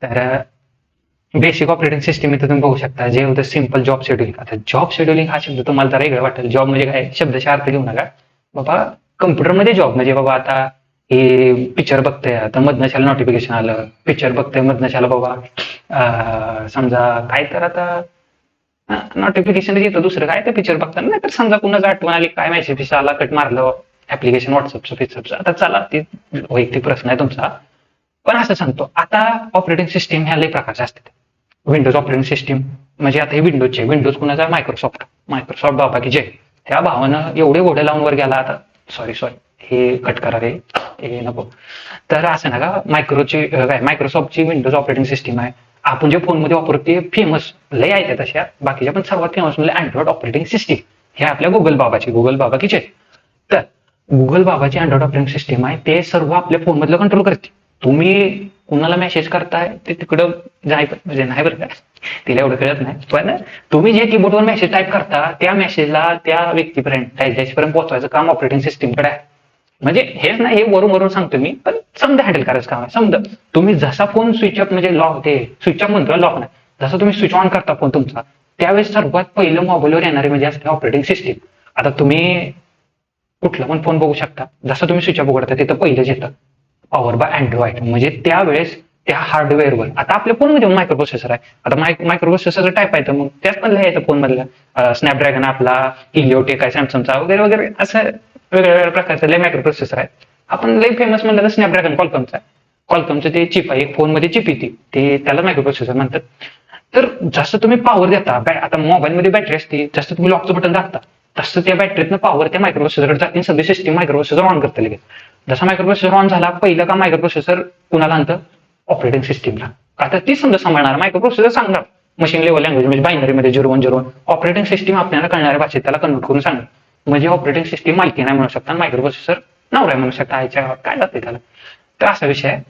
तर basic operating system इथं तुम्ही बघू शकता, जे होतं सिंपल जॉब शेड्युलिंग. आता जॉब शेड्युलिंग हा शब्द तुम्हाला जरा वेगळा वाटेल. जॉब म्हणजे काय, शब्दाचा अर्थ घेऊ नका बाबा. कम्प्युटरमध्ये जॉब म्हणजे बाबा आता हे पिक्चर बघतोय, आता मधनं नोटिफिकेशन आलं, पिक्चर बघतोय मधनं बाबा, समजा काय तर आता नोटिफिकेशन येतं दुसरं काय ते पिक्चर बघताना, नाही तर समजा कुणाचं आठवण आली, काय मेसेज आला, कट मारलं ऍप्लिकेशन व्हॉट्सअपचं फिचअपचं. आता चला ते वैयक्तिक प्रश्न आहे तुमचा, पण असं सांगतो आता ऑपरेटिंग सिस्टीम ह्या लई प्रकारच्या असतात. विंडोज ऑपरेटिंग सिस्टीम म्हणजे आता हे विंडोजचे, विंडोज कुणाचा, मायक्रोसॉफ्ट. मायक्रोसॉफ्ट बाबा की जय. त्या भावानं एवढे घोडे लावून वर गेला. आता सॉरी सॉरी, हे कट करा रे, हे नको. तर असं ना का काय मायक्रोसॉफ्टची विंडोज ऑपरेटिंग सिस्टीम आहे. आपण जे फोनमध्ये वापरतो ते फेमस लय आहेत तशा बाकीच्या, पण सर्वात फेमस म्हणजे अँड्रॉइड ऑपरेटिंग सिस्टीम. हे आपल्या गुगल बाबाची, गुगल बाबा की जय. तर गुगल बाबाची अँड्रॉइड ऑपरेटिंग सिस्टीम आहे, ते सर्व आपल्या फोनमधलं कंट्रोल करते. तुम्ही कुणाला मेसेज करताय ते तिकडं जाय म्हणजे नाही बरं का, तिला एवढं कळत नाही, पण तुम्ही जे कीबोर्डवर मेसेज टाईप करता त्या मेसेजला त्या व्यक्तीपर्यंत त्याच्यापर्यंत पोहोचवायचं काम ऑपरेटिंग सिस्टीमकडे आहे. म्हणजे हेच नाही, हे वरून वरून सांगतो मी, पण समजा हँडल करायचं काम आहे. समजा तुम्ही जसा फोन स्विच ऑफ म्हणजे लॉक, ते स्विच ऑफ म्हणतो लॉक नाही, जसं तुम्ही स्विच ऑन करता फोन तुमचा, त्यावेळेस सर्वात पहिलं मोबाईलवर येणारे म्हणजे असते ऑपरेटिंग सिस्टीम. आता तुम्ही कुठला पण फोन बघू शकता, जसं तुम्ही स्विच ऑफ उघडता तिथं पहिलंच येतं पॉवर बाय अँड्रॉइड. म्हणजे त्यावेळेस त्या हार्डवेअरवर, आता आपल्या फोनमध्ये मायक्रो प्रोसेसर आहे, आता मायक्रो प्रोसेसर टाईप आहे, तर मग त्यात पण लिहायचं फोन मधल्या स्नॅपड्रॅगन आपला, हिलिओटेक आहे सॅमसंगचा वगैरे वगैरे, असं वेगवेगळ्या प्रकारचे लय मायक्रो प्रोसेसर आहेत. आपण लय फेमस म्हणलं तर स्नॅपड्रॅगन कॉलकॉमचा आहे. कॉलकॉमचं ते चिप आहे, फोनमध्ये चिप येते, ते त्याला मायक्रो प्रोसेसर म्हणतात. तर जसं तुम्ही पॉवर देता, आता मोबाईलमध्ये बॅटरी असते, जसं तुम्ही लॉकचं बटन दाबता तसं त्या बॅटरीतनं पॉवर त्या मायक्रो प्रोसेसरकडे जाते, सगळी सिस्टीम मायक्रो प्रोसेसर ऑन करते लगेच. जसा मायक्रो प्रोसेसर ऑन झाला, पहिलं का मायक्रो प्रोसेसर कुणाला आणतं, ऑपरेटिंग सिस्टीमला. आता ती समजा सांभाळणार, मायक्रो प्रोसेसर सांगणार मशीन लेवल लँग्वेज म्हणजे बायनरीमध्ये 0101, ऑपरेटिंग सिस्टीम आपल्याला कळणाऱ्या भाषेत त्याला कन्वर्ट करून सांगणार. म्हणजे ऑपरेटिंग सिस्टीम मालकी नाही म्हणू शकता, मायक्रो प्रोसेसर नवरा म्हणू शकता, आयच्या काय जाते त्याला. तर असा विषय आहे.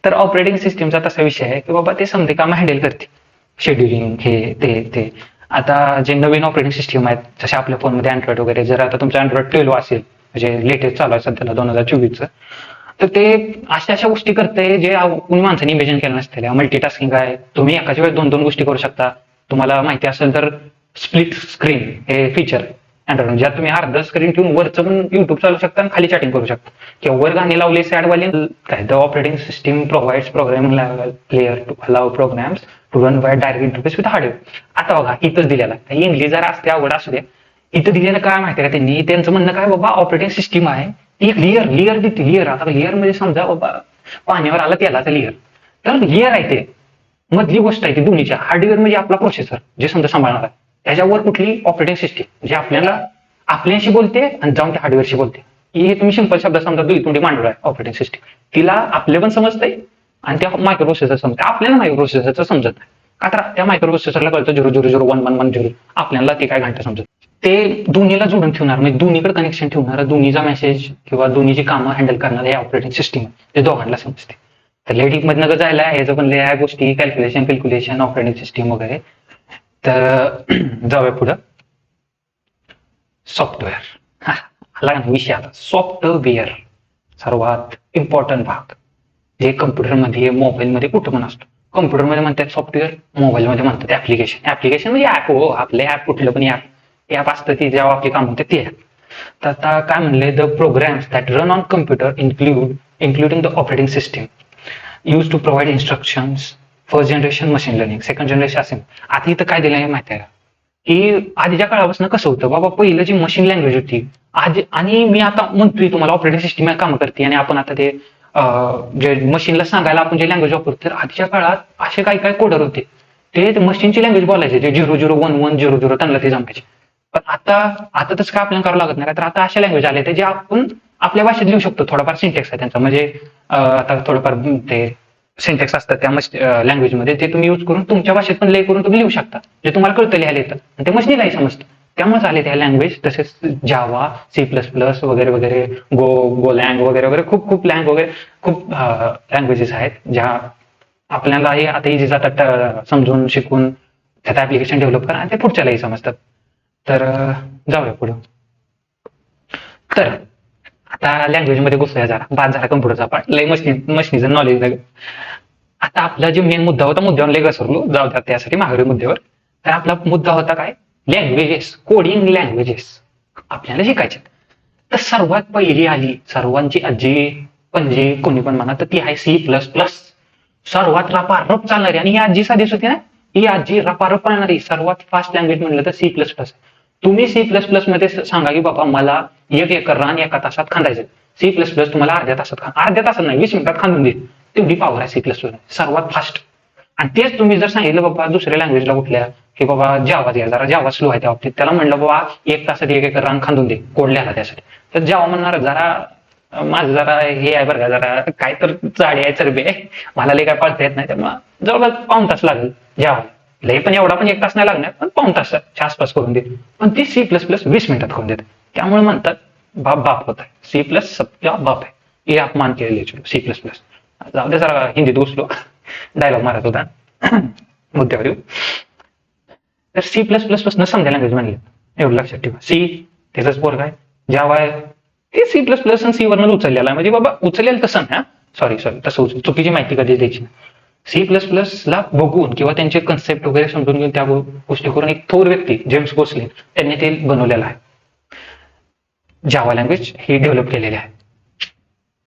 तर ऑपरेटिंग सिस्टीमचा तसा विषय आहे की बाबा ते समजे काम हँडल करते, शेड्युलिंग हे ते. आता जे नवीन ऑपरेटिंग सिस्टीम आहेत जसे आपल्या फोनमध्ये अँड्रॉइड वगैरे, जर आता तुमचा अँड्रॉइड 12 असेल म्हणजे लेटेस्ट चालू आहे सध्याला 2024चं, तर ते अशा अशा गोष्टी करते जे कुणी माणसाने इमेजिन केलं नसते. मल्टीटास्किंग आहे, तुम्ही एकाच वेळेस दोन दोन गोष्टी करू शकता. तुम्हाला माहिती असेल तर स्प्लिट स्क्रीन हे फीचर अँड्रॉइड, ज्यात तुम्ही अर्ध स्क्रीन ठेवून वरचं पण युट्यूब चालू शकता आणि खाली चॅटिंग करू शकता, किंवा वर गाणी लावले सॅडवाले. काय the operating system provides programming layer to allow programs to run by direct interface with hardware. आता बघा इथंच दिलेला, इंग्लिश जरा असते अवघड असू दे, इथं दिलेलं काय माहिती का त्यांनी, त्यांचं म्हणणं काय बाबा, ऑपरेटिंग सिस्टीम आहे एक लेअर देते, लेअर. आता लेअर म्हणजे समजा बाबा पाण्यावर आला तेलाचा लेअर, तर लेअर आहे ते मधली गोष्ट आहे ती दोन्हीच्या. हार्डवेअर म्हणजे आपला प्रोसेसर जे समजा सांभाळणार आहे, त्याच्यावर कुठली ऑपरेटिंग सिस्टीम जे आपल्याशी बोलते आणि जाऊन त्या हार्डवेअरशी बोलते. हे तुम्ही सिंपल शब्द समजा दुई मांडूळ आहे ऑपरेटिंग सिस्टीम, तिला आपले पण समजतंय आणि त्या मायक्रो प्रोसेसर समजते, आपल्याला मायक्रो प्रोसेसरचं समजत नाही. का तर त्या मायक्रो प्रोसेसरला कळतं 00011110, आपल्याला ते काय घंटा समजत. ते दोन्हीला जोडून ठेवणार, म्हणजे दोन्हीकडे कनेक्शन ठेवणार, दोन्हीचा मेसेज किंवा दोन्हीची कामं हँडल करणार हे ऑपरेटिंग सिस्टीम ते दोघांना समजते. तर लय डीप मधनं जायला ह्याचं पण लय गोष्टी, कॅल्क्युलेशन ऑपरेटिंग सिस्टीम वगैरे. तर जाऊया पुढं. सॉफ्टवेअर आला ना विषय. आता सॉफ्टवेअर सर्वात इम्पॉर्टंट भाग, जे कम्प्युटरमध्ये मोबाईलमध्ये कुठं पण असतो. कम्प्युटरमध्ये म्हणतात सॉफ्टवेअर, मोबाईलमध्ये म्हणतात ऍप्लिकेशन म्हणजे ऍप. हो, आपले ऍप कुठलं पण ऍप असतं ती जेव्हा आपली काम होते ते ऍप. तर आता काय म्हणले, the programs that run on computer including the operating system use to provide instructions, first generation machine learning, second generation असेल. आता इथं काय दिलंय माहिती आहे की आधीच्या काळापासून कसं होतं बाबा, पहिलं जी मशीन लँग्वेज होती आज, आणि मी आता म्हणतोय तुम्हाला ऑपरेटिंग सिस्टीम काम करते, आणि आपण आता ते जे मशीनला सांगायला आपण जे लँग्वेज वापरतो, तर आधीच्या काळात असे काही काही कोडर होते ते मशीनची लँग्वेज बोलायचे, जे 001100 त्यांना ते जमायचे. पण आता तसं काय आपल्याला करावं लागत नाही, तर आता अशा लँग्वेज आले जे आपण आपल्या भाषेत लिहू शकतो. थोडाफार सिंटेक्स आहे त्यांचा, म्हणजे आता थोडंफार ते सिंटेक्स असतात त्या लँग्वेजमध्ये, ते तुम्ही यूज करून तुमच्या भाषेत पण लय करून तुम्ही लिहू शकता, जे तुम्हाला कळतं लिहायला येतं आणि ते मशीनलाही समजतं. त्यामुळे आले त्या लँग्वेज. तसेच जावा, C++ वगैरे वगैरे, गोलँग वगैरे वगैरे, खूप लँग वगैरे, खूप लँग्वेजेस आहेत ज्या आपल्यालाही आता इझी जातात समजून शिकून त्यात ऍप्लिकेशन डेव्हलप करा आणि ते पुढच्यालाही समजतात. तर जाऊया पुढं. तर आता लँग्वेज मध्ये घुसूया, जरा बाद झाला कम्प्युटरचा पार्ट, लय मशीनीचं नॉलेज. आता आपला जे मेन मुद्दा होता, मुद्द्यावर लय घसरलो, जाऊ द्या त्यासाठी माघारी मुद्द्यावर. तर आपला मुद्दा होता काय, लँग्वेजेस, कोडिंग लँग्वेजेस आपल्याला शिकायचे. तर सर्वात पहिली आली, सर्वांची आजी पणजी कोणी पण म्हणा, तर ती आहे C++. सर्वात रपारप चालणारी, आणि ही आजी साधीच होती ना, ही आजी रपारप चालणारी सर्वात फास्ट लँग्वेज म्हणलं तर C++. तुम्ही C++ मध्ये सांगा की बाबा मला 1 एकर रान एका तासात खांदायचं, C++ तुम्हाला अर्ध्या तासात अर्ध्या तासात नाही 20 मिनिटात खांदून देईल. तेवढी पॉवर आहे C++, सर्वात फास्ट. आणि तेच तुम्ही जर सांगितलं बाबा दुसऱ्या लँग्वेजला कुठल्या, की बाबा जावा द्या, जरा जावा स्लो आहे त्या बाबतीत, त्याला म्हणलं बाबा 1 तासात 1 एकर रान खांदून दे, कोड लिहायला त्यासाठी, तर जावा म्हणणार जरा माझं जरा हे आहे बरं का, जरा काय तर जाडी आहे, चरबी आहे, मला लय काय पाळता येत नाही, त्यामुळे जवळपास पाऊण तास लागेल जावा. लय पण एवढा पण 1 तास नाही लागणार, पण पाऊण तासाच्या आसपास करून देईल. पण ती C++ 20 मिनिटात करून देते. त्यामुळे म्हणतात बाप बाप होत आहे, C+ सत्या बाप आहे, हे अपमान केलेले C++. जाऊ दे, जरा हिंदीत घुसलो, डायलॉग मारत होता. मुद्द्यावर येऊ. तर C++ पासून समजा लँग्वेज म्हणले, एवढं लक्षात ठेवा. त्याचाच पोरगा आहे, जावा आहे, ते C++ आणि C वरनं उचललेला आहे, म्हणजे बाबा उचलेल तसं ना, सॉरी तसं चुकीची माहिती कधीच द्यायची. C++ ला बघून किंवा त्यांचे कन्सेप्ट वगैरे समजून घेऊन त्या गोष्टी करून एक थोर व्यक्ती जेम्स गोसलिन त्यांनी ते बनवलेलं आहे. जावा लँग्वेज ही डेव्हलप केलेली आहे.